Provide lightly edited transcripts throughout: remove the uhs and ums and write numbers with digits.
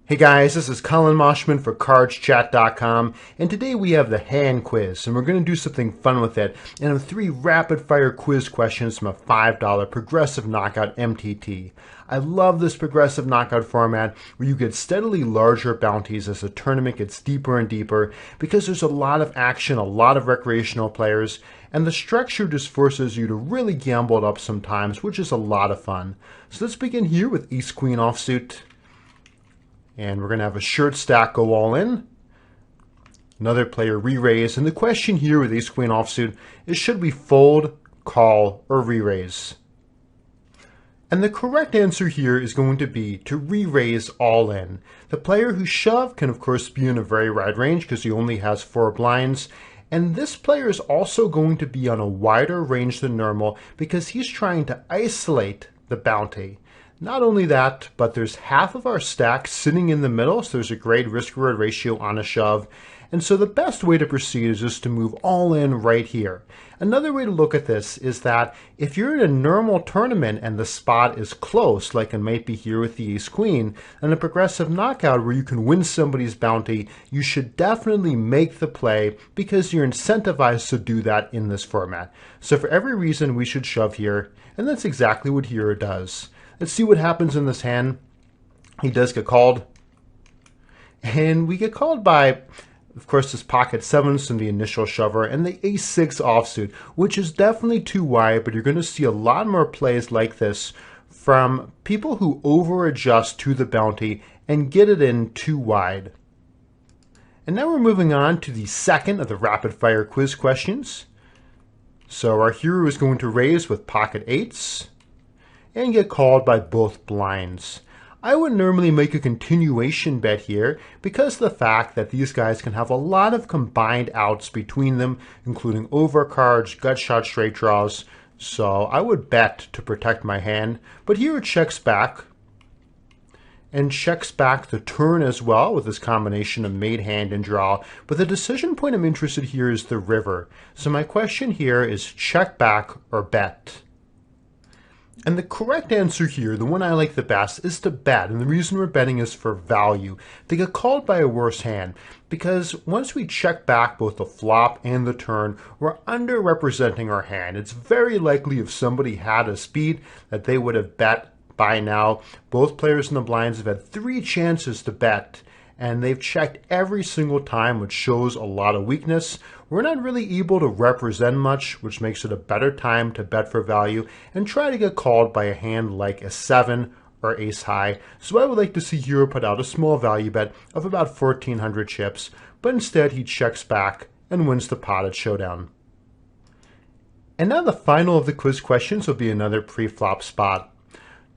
Hey guys, this is Collin Moshman for CardsChat.com, and today we have the hand quiz, and we're going to do something fun with it. And I have 3 rapid-fire quiz questions from a $5 progressive knockout MTT. I love this progressive knockout format where you get steadily larger bounties as the tournament gets deeper and deeper because there's a lot of action, a lot of recreational players, and the structure just forces you to really gamble it up sometimes, which is a lot of fun. So let's begin here with Ace-Queen offsuit. And we're going to have a shirt stack go all in. Another player re-raise. And the question here with Ace-Queen offsuit is, should we fold, call, or re-raise? And the correct answer here is going to be to re-raise all in. The player who shoved can of course be in a very wide range because he only has 4 blinds. And this player is also going to be on a wider range than normal because he's trying to isolate the bounty. Not only that, but there's half of our stack sitting in the middle, so there's a great risk-reward ratio on a shove. And so the best way to proceed is just to move all in right here. Another way to look at this is that if you're in a normal tournament and the spot is close, like it might be here with the Ace-Queen, and a progressive knockout where you can win somebody's bounty, you should definitely make the play because you're incentivized to do that in this format. So for every reason, we should shove here, and that's exactly what Hero does. Let's see what happens in this hand. He does get called. And we get called by, of course, this pocket 7s from the initial shover and the Ace-6 offsuit, which is definitely too wide, but you're going to see a lot more plays like this from people who over-adjust to the bounty and get it in too wide. And now we're moving on to the second of the rapid-fire quiz questions. So our hero is going to raise with pocket 8s. And get called by both blinds. I would normally make a continuation bet here because of the fact that these guys can have a lot of combined outs between them, including overcards, gut shot straight draws. So I would bet to protect my hand, but here it checks back. And checks back the turn as well with this combination of made hand and draw. But the decision point I'm interested here is the river. So my question here is check back or bet. And the correct answer here, the one I like the best, is to bet. And the reason we're betting is for value. They get called by a worse hand because once we check back both the flop and the turn, we're underrepresenting our hand. It's very likely if somebody had a speed that they would have bet by now. Both players in the blinds have had 3 chances to bet, and they've checked every single time, which shows a lot of weakness. We're not really able to represent much, which makes it a better time to bet for value and try to get called by a hand like a 7 or ace high. So I would like to see Hero put out a small value bet of about 1,400 chips, but instead he checks back and wins the pot at showdown. And now the final of the quiz questions will be another pre-flop spot.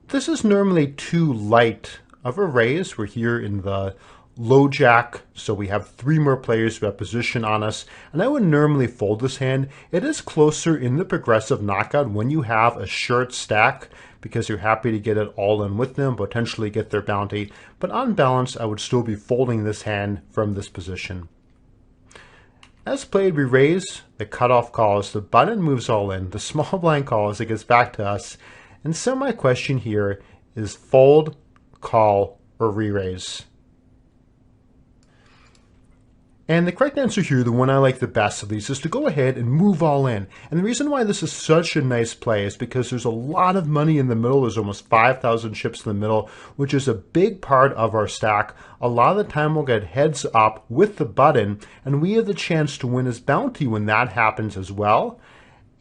This is normally too light of a raise. We're here in the low jack, so we have 3 more players who have position on us, and I would normally fold this hand. It is closer in the progressive knockout when you have a short stack because you're happy to get it all in with them, potentially get their bounty, but on balance I would still be folding this hand from this position. As played, we raise, the cutoff calls, the button moves all in, the small blind calls, it gets back to us, and so my question here is fold, call, or re-raise. And the correct answer here, the one I like the best of these, is to go ahead and move all in. And the reason why this is such a nice play is because there's a lot of money in the middle. There's almost 5,000 chips in the middle, which is a big part of our stack. A lot of the time we'll get heads up with the button, and we have the chance to win his bounty when that happens as well.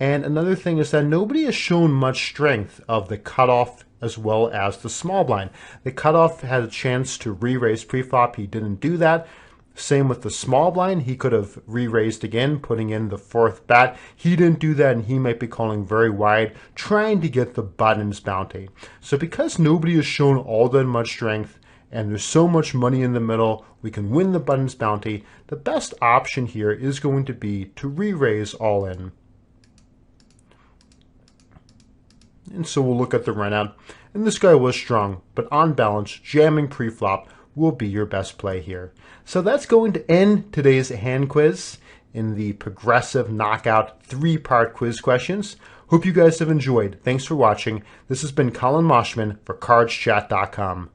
And another thing is that nobody has shown much strength of the cutoff as well as the small blind. The cutoff had a chance to re-raise pre-flop. He didn't do that. Same with the small blind. He could have re-raised again, putting in the 4th bat. He didn't do that, and he might be calling very wide, trying to get the button's bounty. So because nobody has shown all that much strength, and there's so much money in the middle, we can win the button's bounty, the best option here is going to be to re-raise all in. And so we'll look at the run out. And this guy was strong, but on balance, jamming pre-flop will be your best play here. So that's going to end today's hand quiz in the progressive knockout 3-part quiz questions. Hope you guys have enjoyed. Thanks for watching. This has been Collin Moshman for CardsChat.com.